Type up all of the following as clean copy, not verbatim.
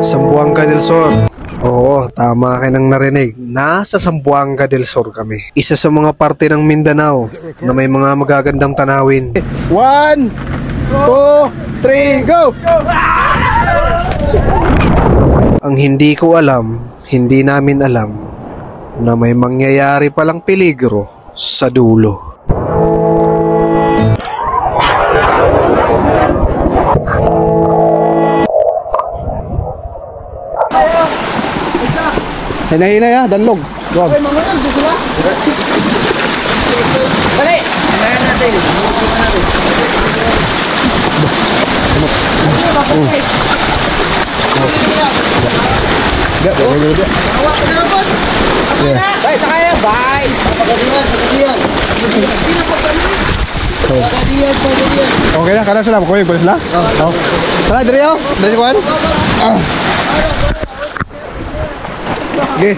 Zamboanga del Sur. Oo, tama kayo nang narinig. Nasa Zamboanga del Sur kami. Isa sa mga parte ng Mindanao na may mga magagandang tanawin. 1, 2, 3, go! Ang hindi ko alam, hindi namin alam na may mangyayari palang peligro sa dulo. Hinay-hinay ha, danlog. Huwag. Okay, mga yan, dito sila. Bali! Hinayan natin. Bye, sakaya. Bye! Pagkadiyan. Okay na, kada sila. Kuya, kuya sila? Oo. Tara, diri o. Diri si Juan. Okay.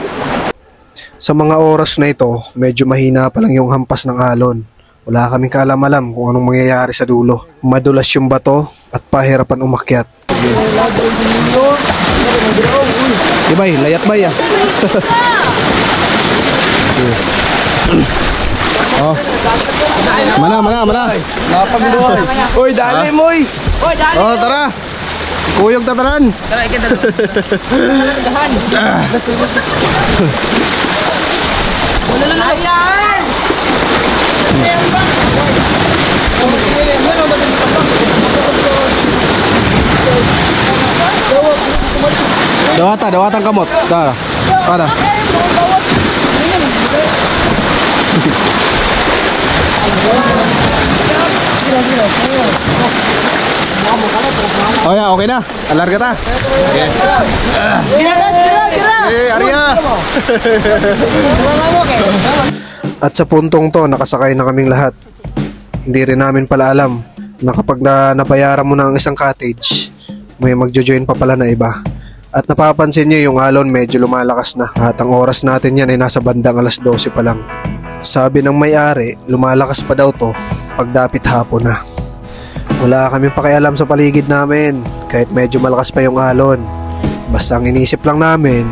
Sa mga oras na ito, medyo mahina pa lang yung hampas ng alon. Wala kaming kaalam-alam kung anong mangyayari sa dulo. Madulas yung bato at pahirapan umakyat. Ibay, layat bay ah. Oh. Mana. Napagluhay. Uy, dali mo uy. Oh, tara. Kuyog tataran. Tara, ikin dalo. Gahan. Wala na yan. Dawatan kamot. Tara. Tara. Oh ya, okay na. Alarga ta. Okay. Arya. At sa puntong to, nakasakay na kaming lahat. Hindi rin namin pala alam na kapag nabayaran mo na ang isang cottage, may magjo-join pa pala na iba. At napapansin nyo yung alon medyo lumalakas na. At ang oras natin yan ay nasa bandang alas 12 pa lang. Sabi ng may-ari, lumalakas pa daw to pagdapit hapon na. Wala kami pakialam sa paligid namin kahit medyo malakas pa yung alon. Basta ang inisip lang namin,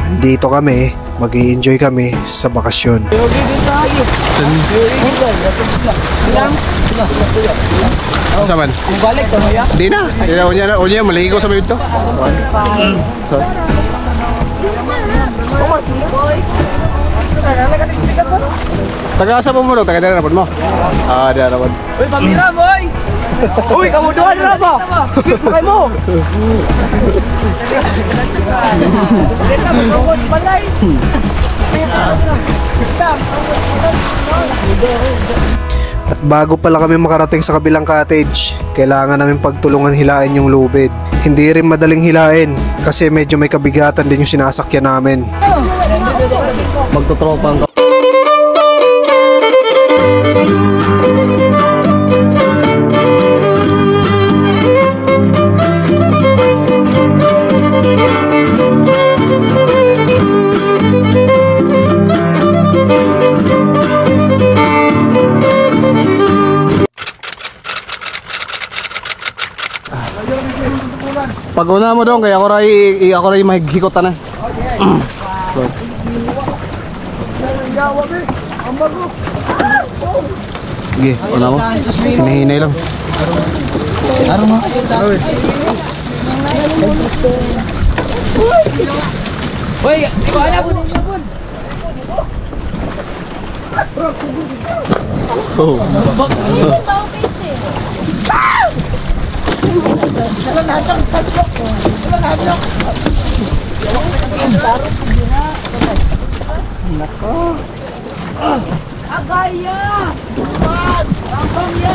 andito kami, mag-i-enjoy kami sa bakasyon. Saman? Balik to ya. Di na. Unya maligo sa bibig to. Taga-asa po mo daw, taga-dara po mo. Ah, dara po. Uy, pamira boy. Uy, kamu doon na ba? Kay mo. Dito mo ko balay. At bago pala kami makarating sa kabilang cottage, kailangan namin pagtulungan hilain yung lubid. Hindi rin madaling hilain kasi medyo may kabigatan din yung sinasakyan namin. Magtotropang Pag-una mo dong, kaya ako rin mahigikotan na. Sige, una mo. Hinahinay lang. Araw mo. Uy, ikaw alam mo din sabon. Oh. Agaya! Agaya!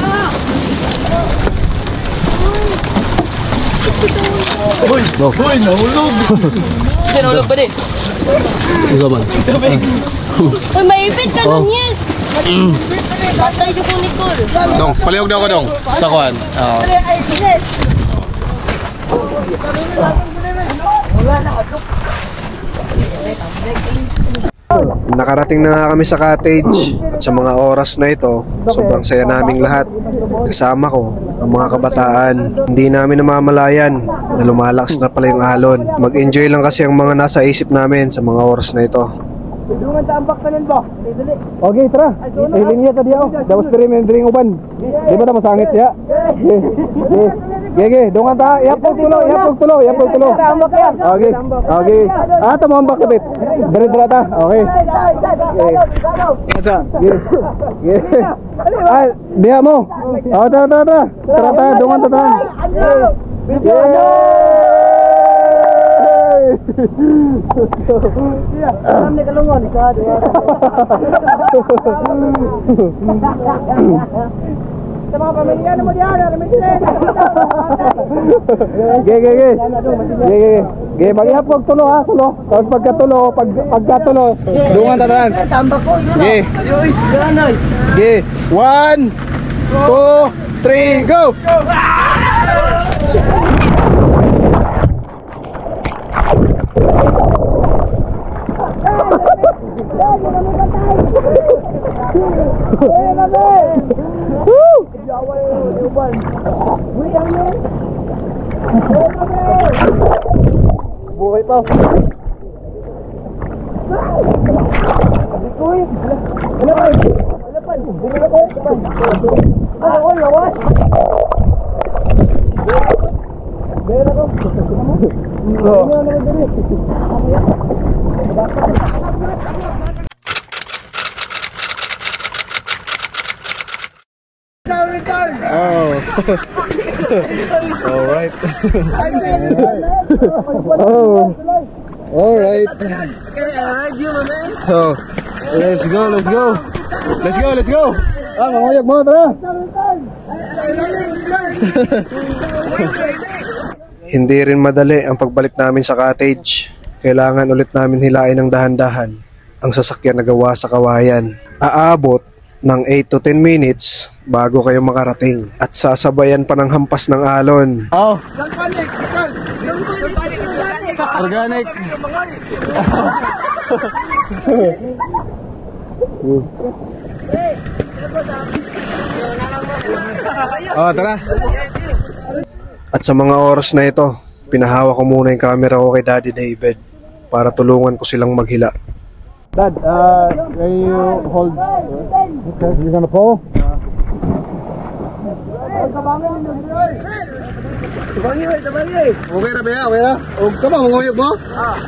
Uy, nahulog. Sinulog ba din? Ikaw man. Uy, maipit ka nun, yes! Patay siya kong Nicole. Dong, palihog daw ko dong. Sa kuhan. Nakarating na nga kami sa cottage at sa mga oras na ito, sobrang saya naming lahat. Kasama ko ang mga kabataan. Hindi namin namamalayan na lumalakas na pala yung alon. Mag-enjoy lang kasi ang mga nasa isip namin sa mga oras na ito. Dungan sa ambak kanan ba? Dali. Okay, tara. Hiling niya tadi ako. Dapat diri men diri uban. Di ba ta masangit ya? Gege, dungan ta. Yapog tulo. Ambak yan. Okay. Okay. Ta mo ambak kapit. Diri ta. Okay. Acha. Ge. Ay, dia mo. Tara. Tara, dungan ta. Alam ni kalungon sa dua. Sa mga pamilya mo diyan, kami sila. Ge, maghihapog tulo ha, tulo. Tapos pagkatulo, dungan tatanan. Tambak ko. Ge. Ayoy, ganay. Ge. 1 2 3 go. Buhay pa. Oh. All right. Oh. All right. Oh. Let's go. Manguyag mo, tara. Hindi rin madali ang pagbalik namin sa cottage. Kailangan ulit namin hilain ng dahan-dahan ang sasakyan na gawa sa kawayan. Aabot ng 8 to 10 minutes bago kayo makarating at sasabayan pa ng hampas ng alon. Oh. Organic. Oh, tara. At sa mga oras na ito, pinahawak ko muna yung camera ko kay Daddy David para tulungan ko silang maghila. Dad, can you hold? Okay, you gonna pull? Okay na ba yan? Okay na? Huwag ka ba, manguyog mo?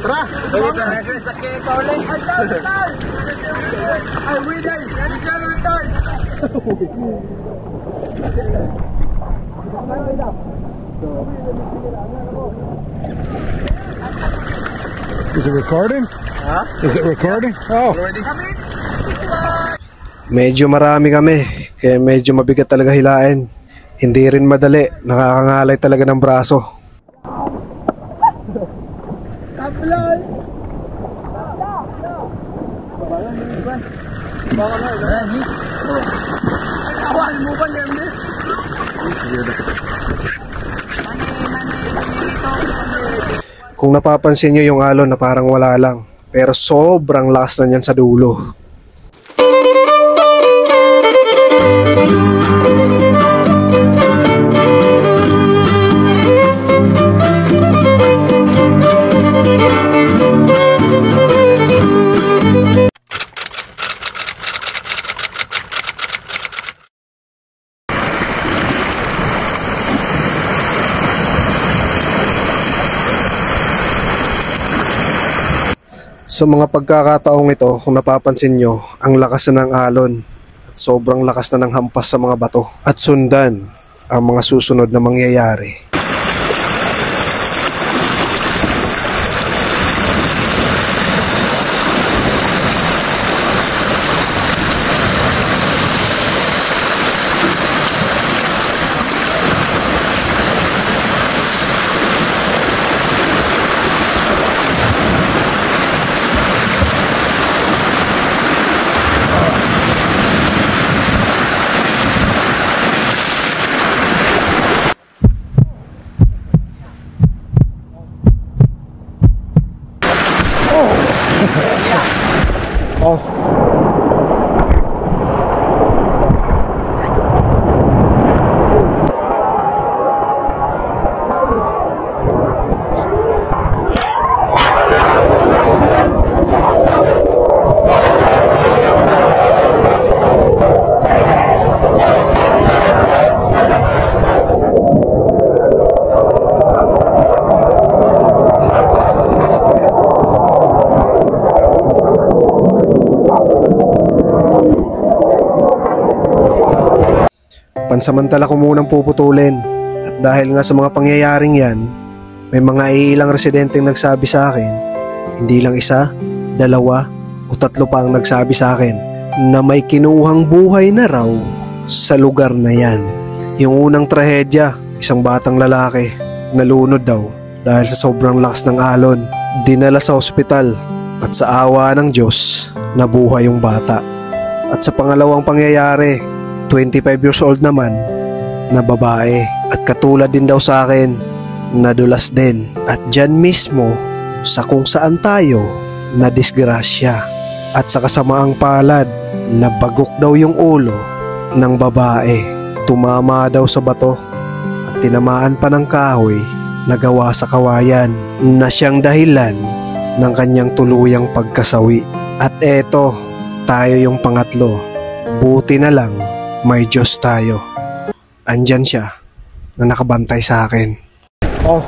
Tara! Is it recording? Is it recording? Oh. Medyo marami kami, kaya medyo mabigat talaga hilain. Hindi rin madali, nakakangalay talaga ng braso. Kung napapansin nyo yung alon na parang wala lang, pero sobrang lakas na niyan sa dulo. Sa mga pagkakataong ito, kung napapansin nyo, ang lakas na ng alon at sobrang lakas na ng hampas sa mga bato. At sundan ang mga susunod na mangyayari. Pansamantala ko munang puputulin. At dahil nga sa mga pangyayaring yan, may mga iilang residenteng nagsabi sa akin, hindi lang isa, dalawa o tatlo pa ang nagsabi sa akin na may kinuhang buhay na raw sa lugar na yan. Yung unang trahedya, isang batang lalaki, nalunod daw dahil sa sobrang lakas ng alon. Dinala sa ospital at sa awa ng Diyos, nabuhay yung bata. At sa pangalawang pangyayari, 25 years old naman na babae. At katulad din daw sa akin, nadulas din. At dyan mismo sa kung saan tayo na disgrasya. At sa kasamaang palad, nabagok daw yung ulo ng babae. Tumama daw sa bato at tinamaan pa ng kahoy na gawa sa kawayan na siyang dahilan ng kanyang tuluyang pagkasawi. At eto, tayo yung pangatlo. Buti na lang may Diyos tayo. Andyan siya na nakabantay sa akin. Oh.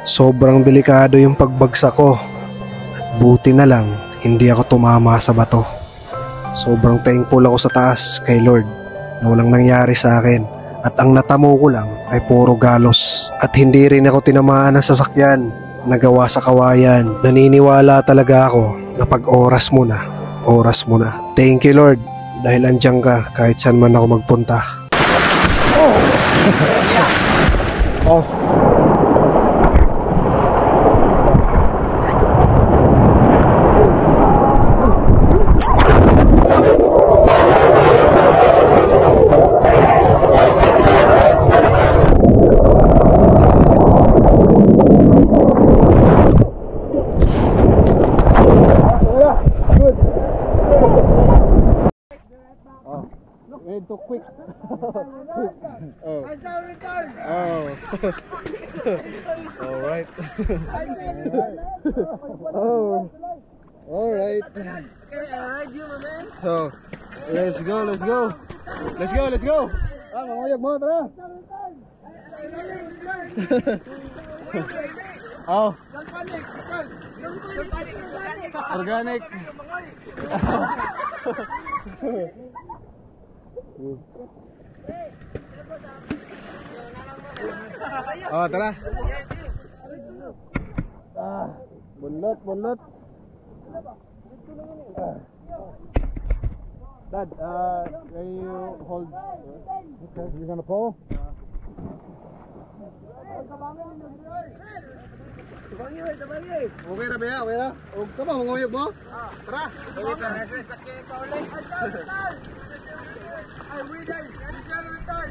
Sobrang delikado yung pagbagsak ko. At buti na lang hindi ako tumama sa bato. Sobrang thankful ako sa taas kay Lord na walang nangyari sa akin. At ang natamo ko lang ay puro galos. At hindi rin ako tinamaan ng sasakyan na gawa sa kawayan. Naniniwala talaga ako na pag oras mo na, oras mo na. Thank you Lord dahil andyan ka kahit saan man ako magpunta. Oh. Ready to quick. Oh. Oh. All right. Oh. All right. So, let's go, let's go. Let's go, let's go. Ah, manguyog mo, tara. Oh. Organic. Oh, tara. Ah, bunlot, bunlot. Dad, can you hold? Okay, you're gonna pull? Okay na ba yan? Okay na? Huwag ka ba? Manguyog mo? Tara! Ay, we die! Ready to return!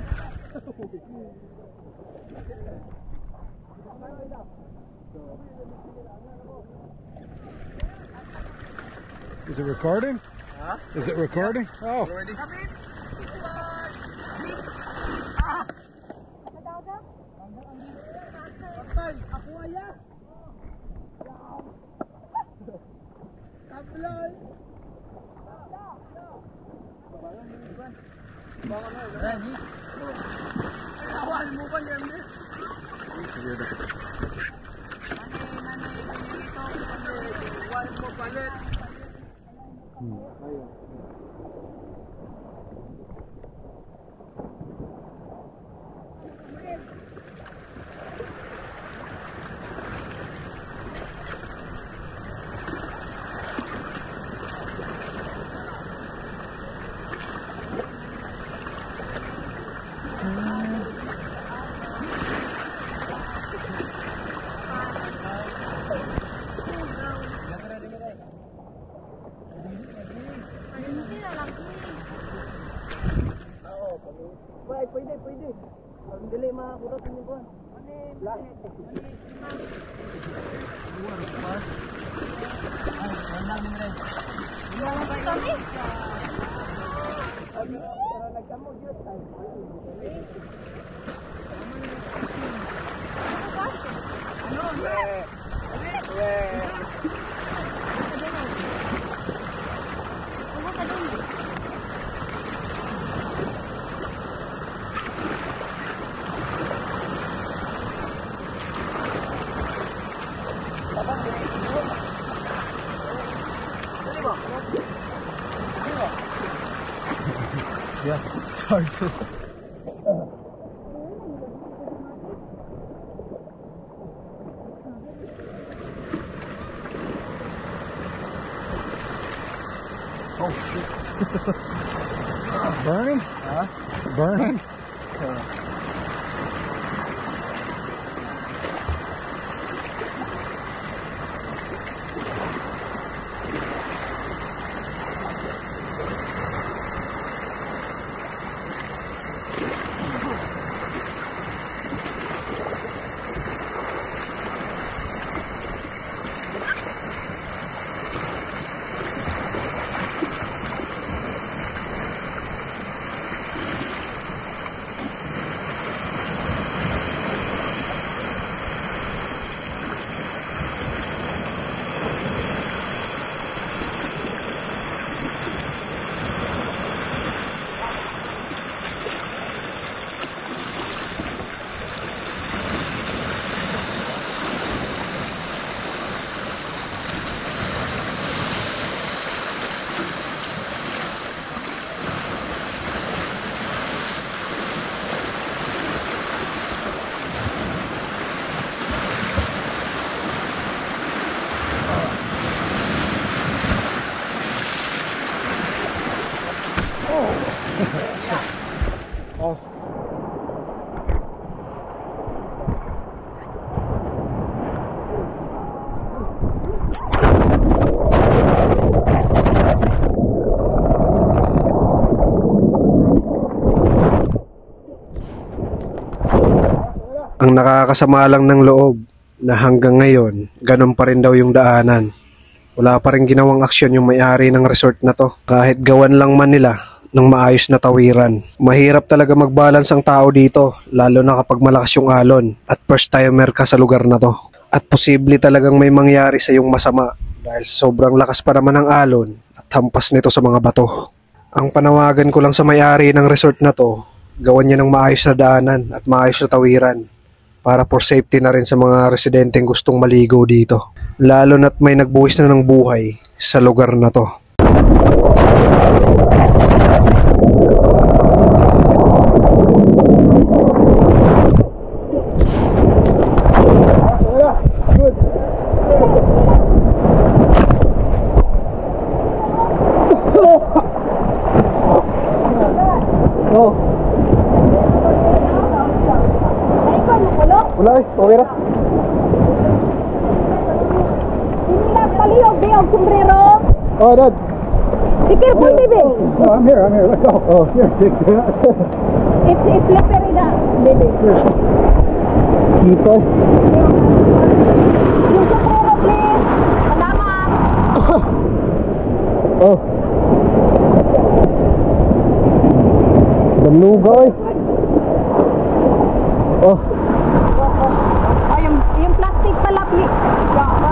Is it recording? Huh? Is it recording? Oh. Ready? Pwede. Ang dili makakurot niyo ko. Yeah, it's hard to. Oh shit. Burning? Huh? Burning? Ang nakakasama lang ng loob na hanggang ngayon, ganun pa rin daw yung daanan. Wala pa rin ginawang aksyon yung may-ari ng resort na to. Kahit gawan lang man nila ng maayos na tawiran. Mahirap talaga mag-balance ang tao dito, lalo na kapag malakas yung alon at first timer ka sa lugar na to. At posible talagang may mangyari sa yung masama dahil sobrang lakas pa naman ng alon at hampas nito sa mga bato. Ang panawagan ko lang sa may-ari ng resort na to, gawan niya ng maayos na daanan at maayos na tawiran para for safety na rin sa mga residenteng gustong maligo dito. Lalo na't may nagbuhis na ng buhay sa lugar na to. Wala eh, okay na. Palihog, bihog, sombrero. Oh, Dad. Be careful, baby. Oh, I'm here. Let's go. Oh, here, take that. It's slippery na, baby. Dito. Yung sombrero, please. Salamat. Oh. Daluga eh. Oh. Oh, yung plastic pala, please.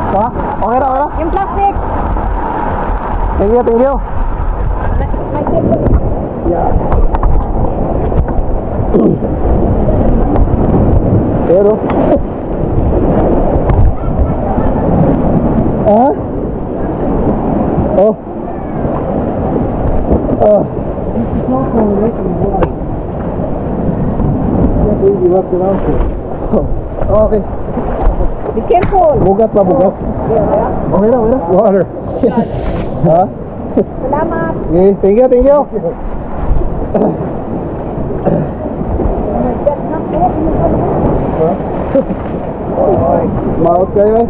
Ha? Okay na, okay na. Yung plastic. Thank you. May table. Yeah. Pero. Ah? Oh. This is not going away from the water. Can't believe you left it out there. Oh, okay. Be careful. Bugat pa, bugat. Okay na. Water. Ha? Salamat. Okay, thank you. Maot kayo eh.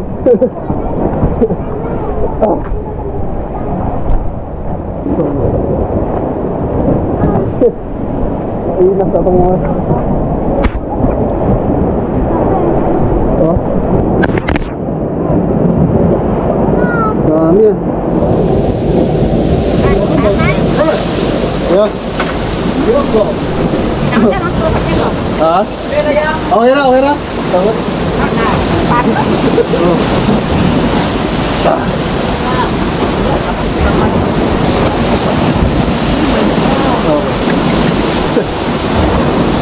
Inas ako mga. Oh. Dami yan. Yeah. Ha? Okay na. Takot.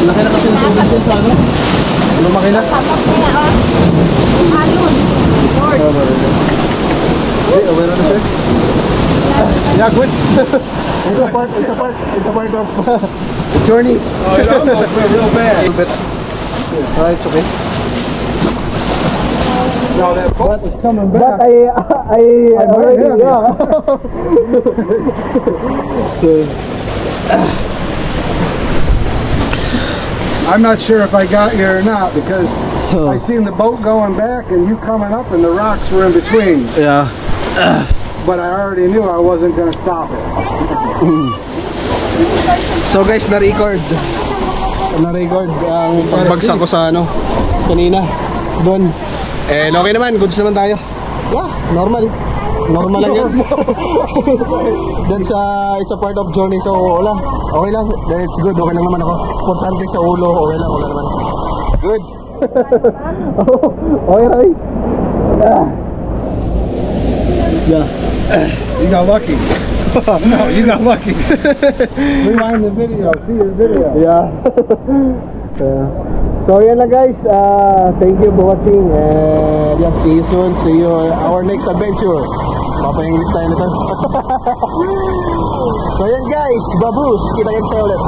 Laki na kasi ng tubig dyan sa ano? Lumaki na? Alon. Aware na siya. Yeah, good. It's a part of the journey. Oh, it almost went real bad. Alright, it's okay. No, that boat was coming back. But I already, yeah. I'm not sure if I got you or not because I seen the boat going back and you coming up and the rocks were in between. Yeah. But I already knew I wasn't going to stop it. So guys, na-record ang pagbagsak ko sa kanina doon. And okay naman, goods naman tayo. Yeah, normal lang yun. That's it's a part of journey, so wala, okay lang, it's good, okay lang naman ako. Importante sa ulo, okay lang, wala naman. Good. Okay, okay. Yeah. You got lucky. No, you got lucky. Rewind the video, see the video. Yeah. So yan lang guys, thank you for watching and yeah, see you soon, see you our next adventure. Papa-English tayo nito. So yan guys, baboos, kita-kita tayo ulit.